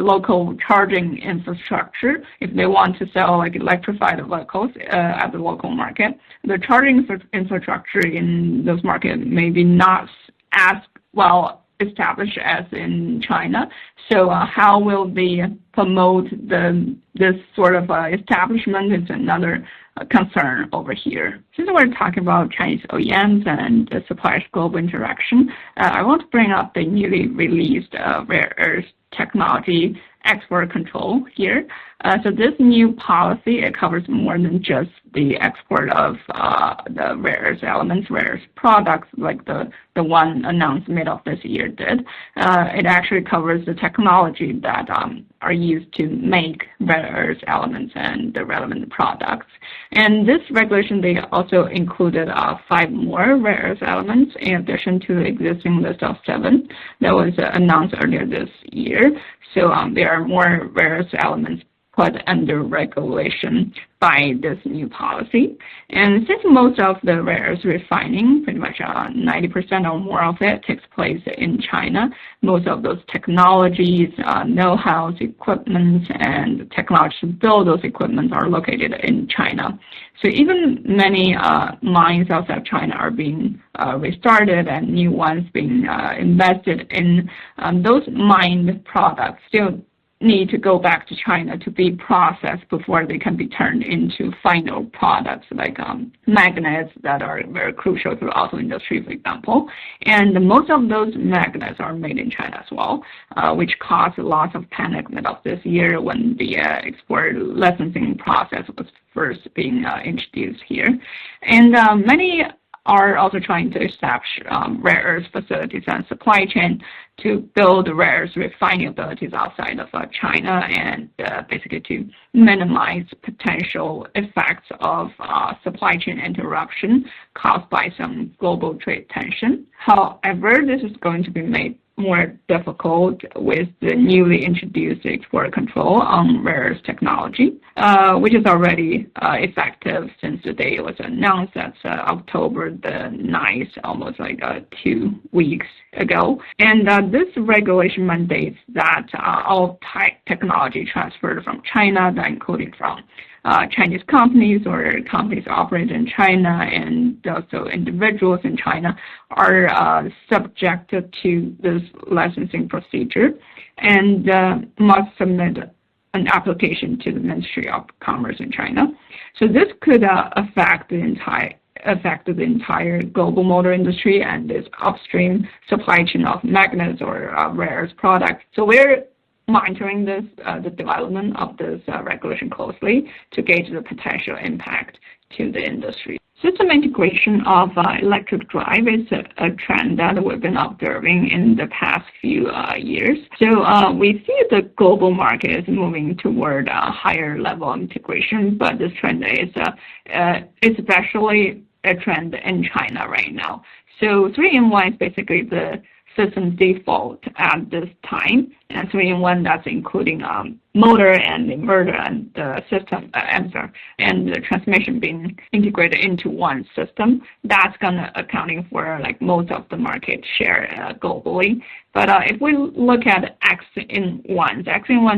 local charging infrastructure. If they want to sell electrified vehicles at the local market, the charging infrastructure in those markets may be not as well established as in China. So how will they promote this sort of establishment is another concern over here. Since we're talking about Chinese OEMs and the suppliers' global interaction, I want to bring up the newly released rare earth technology export control here. So this new policy, it covers more than just the export of the rare earth elements, rare earth products like the one announced mid of this year did. It actually covers the technology that are used to make rare earth elements and the relevant products. And this regulation, they also included 5 more rare earth elements in addition to the existing list of 7 that was announced earlier this year. So there are more rare earth elements put under regulation by this new policy. And since most of the rare earth refining, pretty much 90% or more of it, takes place in China, most of those technologies, know-how, equipment, and technology to build those equipment are located in China. So even many mines outside China are being restarted and new ones being invested in. Those mined products still need to go back to China to be processed before they can be turned into final products like magnets that are very crucial to the auto industry, for example. And most of those magnets are made in China as well, which caused lots of panic mid of this year when the export licensing process was first being introduced here. And many are also trying to establish rare earth facilities and supply chain to build rare earth refining abilities outside of China and basically to minimize potential effects of supply chain interruption caused by some global trade tension. However, this is going to be made more difficult with the newly introduced export control on rare earth technology, which is already effective since the day it was announced. That's October the 9th, almost like 2 weeks ago. And this regulation mandates that all technology transferred from China, that including from Chinese companies or companies operated in China and also individuals in China are subjected to this licensing procedure and must submit an application to the Ministry of Commerce in China. So this could affect the entire global motor industry and its upstream supply chain of magnets or rare earth products. So we're monitoring this, the development of this regulation closely to gauge the potential impact to the industry. System integration of electric drive is a trend that we've been observing in the past few years. So we see the global market is moving toward a higher level of integration, but this trend is especially a trend in China right now. So 3-in-1 is basically the system default at this time, and 3-in-1 that's including motor and inverter and the system and the transmission being integrated into one system. That's gonna accounting for like most of the market share globally. But if we look at X-in-1,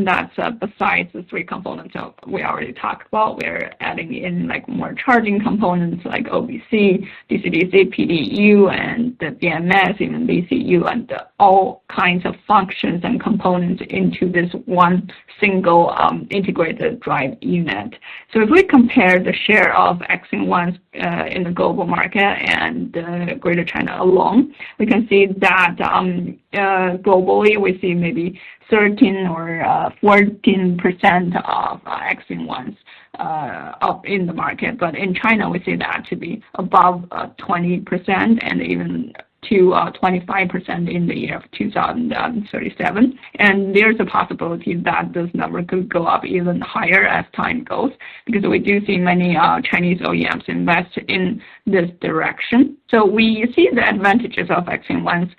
that's besides the 3 components we already talked about, we're adding in like more charging components like OBC, DC-DC, PDU, and the BMS, even VCU, and all kinds of functions and components into this one single integrated drive unit. So if we compare the share of X-in-1s in the global market and Greater China alone, we can see that globally we see maybe 13 or 14% of X-in-1s up in the market, but in China we see that to be above 20% and even to 25% in the year of 2037. And there's a possibility that this number could go up even higher as time goes, because we do see many Chinese OEMs invest in this direction. So we see the advantages of X-in-1s,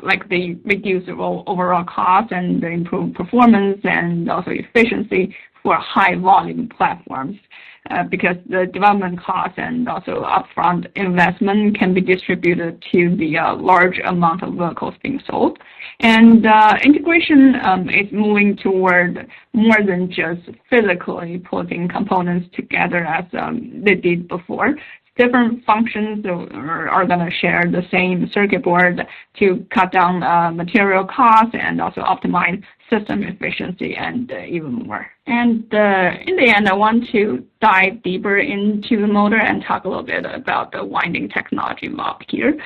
like they reduce the overall cost and the improved performance and also efficiency for high volume platforms. Because the development costs and also upfront investment can be distributed to the large amount of vehicles being sold. And integration is moving toward more than just physically putting components together as they did before. Different functions are going to share the same circuit board to cut down material costs and also optimize system efficiency and even more. And in the end, I want to dive deeper into the motor and talk a little bit about the winding technology involved here.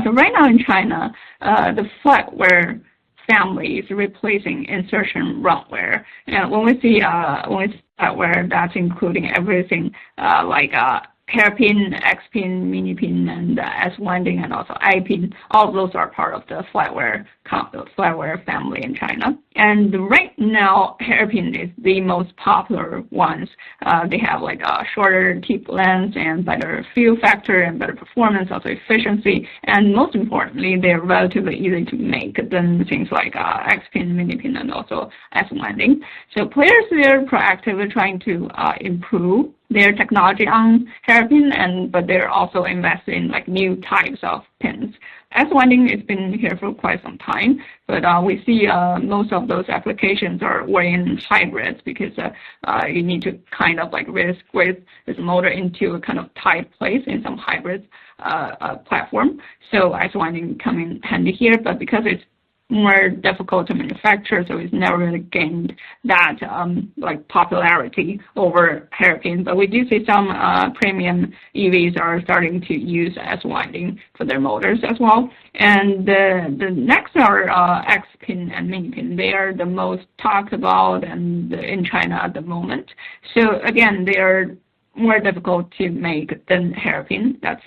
So right now in China, the flatware family is replacing insertion roundware. And when we see flatware, that's including everything like hairpin, X-pin, mini-pin, and S-winding, and also I-pin. All of those are part of the flatware family in China. And right now, hairpin is the most popular ones. They have like a shorter tip length and better feel factor and better performance, also efficiency. And most importantly, they're relatively easy to make than things like X-pin, mini-pin, and also S-winding. So players, they're proactively trying to improve their technology on hairpin, but they're also investing in like new types of pins. S-winding has been here for quite some time, but we see most of those applications were in hybrids because you need to kind of like really squeeze this motor into a kind of tight place in some hybrid platform. So S-winding come in handy here, but because it's more difficult to manufacture, so it's never really gained that like popularity over hairpin. But we do see some premium EVs are starting to use S-winding for their motors as well. And the next are X-pin and mini-pin. They are the most talked about and in China at the moment. So again, they are more difficult to make than hairpin. That's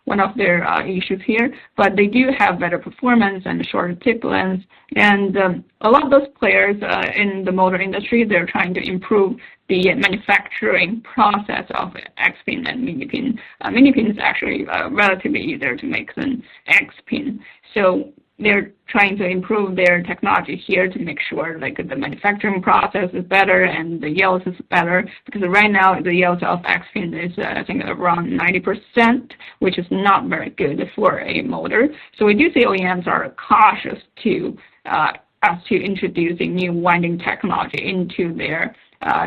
one of their issues here. But they do have better performance and shorter tip length. And a lot of those players in the motor industry, they're trying to improve the manufacturing process of X-pin and mini-pin. Mini-pin is actually relatively easier to make than X-pin. So they're trying to improve their technology here to make sure like the manufacturing process is better and the yield is better, because right now the yield of X-pin is I think around 90%, which is not very good for a motor. So we do see OEMs are cautious to introducing new winding technology into their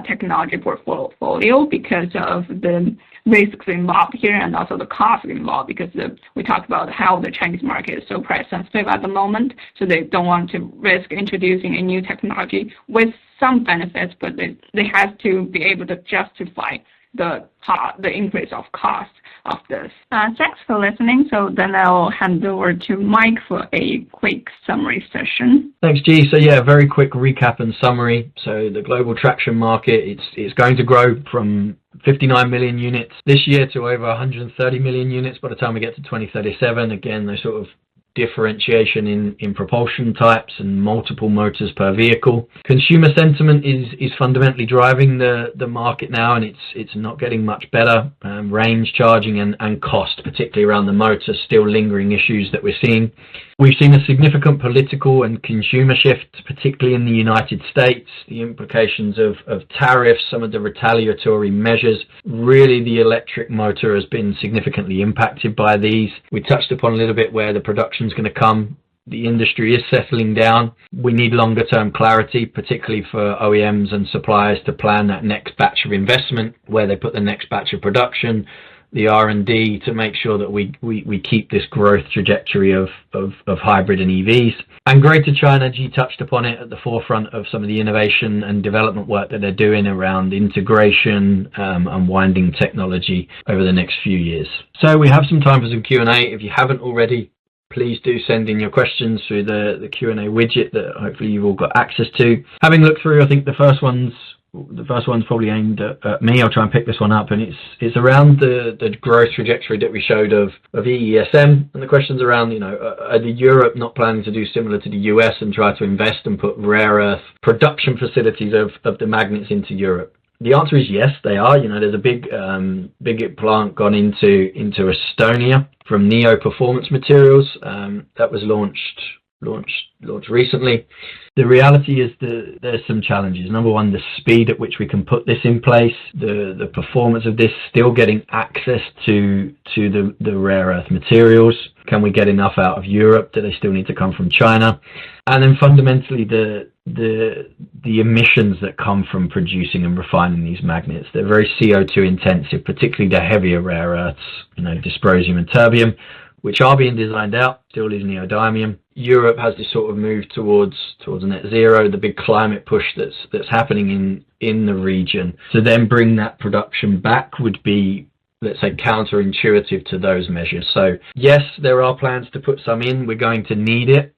technology portfolio because of the risks involved here and also the cost involved, because we talked about how the Chinese market is so price sensitive at the moment, so they don't want to risk introducing a new technology with some benefits, but they have to be able to justify the increase of cost of this. Thanks for listening. So then I'll hand over to Mike for a quick summary session. Thanks, G. So yeah, very quick recap and summary. So the global traction market, it's going to grow from 59 million units this year to over 130 million units by the time we get to 2037. Again, those sort of differentiation in propulsion types and multiple motors per vehicle. Consumer sentiment is fundamentally driving the market now, and it's not getting much better. Range, charging, and cost, particularly around the motor, still lingering issues that we're seeing. We've seen a significant political and consumer shift, particularly in the United States. The implications of tariffs, some of the retaliatory measures. Really, the electric motor has been significantly impacted by these. We touched upon a little bit where the production is going to come. The industry is settling down. We need longer term clarity, particularly for OEMs and suppliers, to plan that next batch of investment, where they put the next batch of production, the R&D, to make sure that we keep this growth trajectory of hybrid and EVs. And Greater China, G touched upon it, at the forefront of some of the innovation and development work that they're doing around integration and winding technology over the next few years. So we have some time for some Q&A. If you haven't already, please do send in your questions through the Q&A widget that hopefully you've all got access to. Having looked through, I think the first one's probably aimed at me. I'll try and pick this one up, and it's around the growth trajectory that we showed of EESM, and the question's around, are the Europe not planning to do similar to the US and try to invest and put rare earth production facilities of the magnets into Europe? The answer is yes, they are. There's a big plant gone into Estonia from Neo Performance Materials that was launched recently. The reality is that there's some challenges. Number one, the speed at which we can put this in place, the performance of this, still getting access to the rare earth materials. Can we get enough out of Europe? Do they still need to come from China? And then fundamentally, the emissions that come from producing and refining these magnets. They're very CO2 intensive, particularly the heavier rare earths, dysprosium and terbium, which are being designed out, still is neodymium. Europe has this sort of move towards net zero, the big climate push that's happening in the region. To then bring that production back would be, let's say, counterintuitive to those measures. So yes, there are plans to put some in. We're going to need it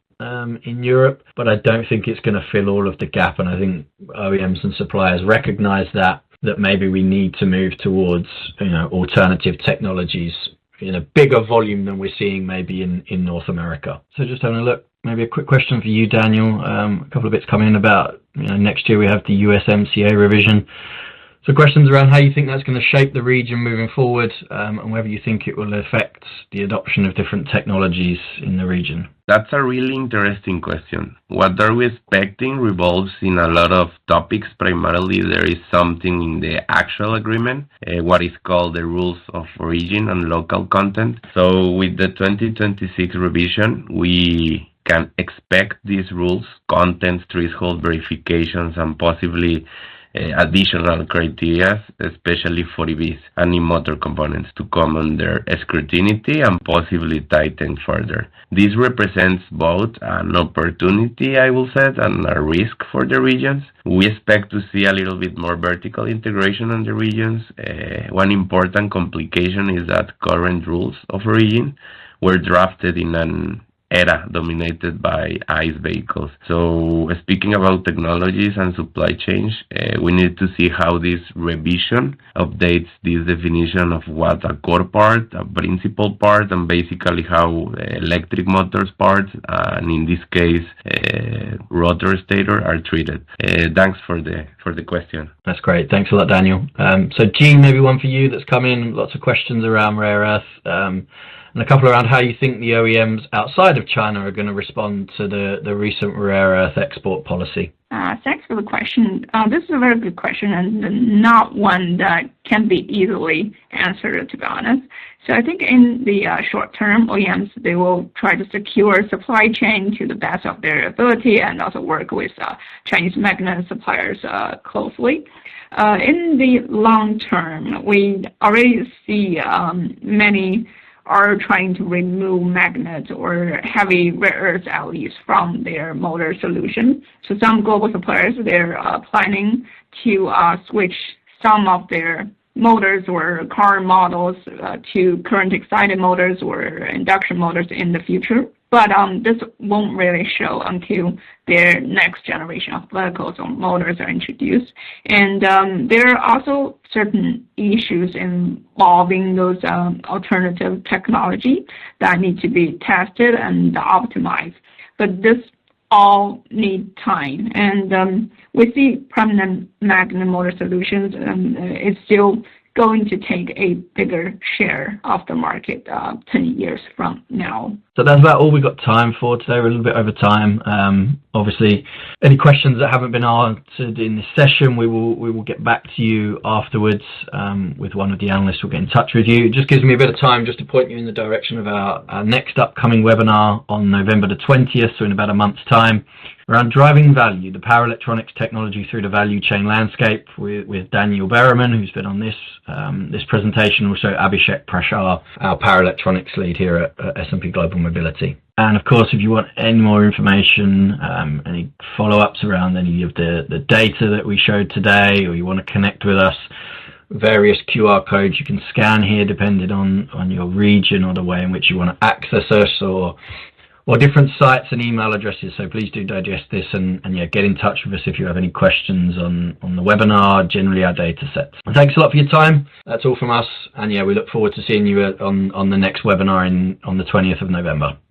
in Europe, but I don't think it's going to fill all of the gap. And I think OEMs and suppliers recognize that maybe we need to move towards alternative technologies in a bigger volume than we're seeing maybe in North America. So just having a look. maybe a quick question for you, Daniel. A couple of bits coming in about, next year we have the USMCA revision. So questions around how you think that's going to shape the region moving forward, and whether you think it will affect the adoption of different technologies in the region. That's a really interesting question. What are we expecting revolves in a lot of topics. Primarily, there is something in the actual agreement, what is called the rules of origin and local content. So with the 2026 revision, we can expect these rules, contents, threshold verifications, and possibly additional criteria, especially for EVs and e-motor components, to come under scrutiny and possibly tighten further. This represents both an opportunity, I will say, and a risk for the regions. We expect to see a little bit more vertical integration in the regions. One important complication is that current rules of origin were drafted in an era dominated by ICE vehicles. So speaking about technologies and supply chains, we need to see how this revision updates this definition of what a core part, a principal part, and basically how electric motors parts, and in this case, rotor stator, are treated. Thanks for the question. That's great. Thanks a lot, Daniel. So Gene, maybe one for you that's come in. Lots of questions around rare earth. And a couple around how you think the OEMs outside of China are going to respond to the recent rare earth export policy. Thanks for the question. This is a very good question and not one that can be easily answered, to be honest. So I think in the short term, OEMs, they will try to secure supply chain to the best of their ability and also work with Chinese magnet suppliers closely. In the long term, we already see many are trying to remove magnets or heavy rare earth alloys from their motor solution. So some global suppliers, they're planning to switch some of their motors or car models to current excited motors or induction motors in the future. But this won't really show until their next generation of vehicles or motors are introduced. And there are also certain issues involving those alternative technology that need to be tested and optimized. But this all need time. And with the permanent magnet motor solutions, it's still going to take a bigger share of the market 10 years from now. So that's about all we've got time for today. We're a little bit over time. Obviously, any questions that haven't been answered in this session, we will get back to you afterwards with one of the analysts. We'll get in touch with you. It just gives me a bit of time just to point you in the direction of our next upcoming webinar on November the 20th, so in about a month's time, around driving value, the power electronics technology through the value chain landscape with Daniel Berriman, who's been on this presentation, also Abhishek Prashar, our power electronics lead here at S&P Global Mobility. And of course, if you want any more information, any follow-ups around any of the data that we showed today, or you want to connect with us, various QR codes you can scan here depending on your region or the way in which you want to access us, or different sites and email addresses. So please do digest this and yeah, get in touch with us if you have any questions on the webinar, generally our data sets. Thanks a lot for your time. That's all from us. And yeah, we look forward to seeing you on the next webinar on the 20th of November.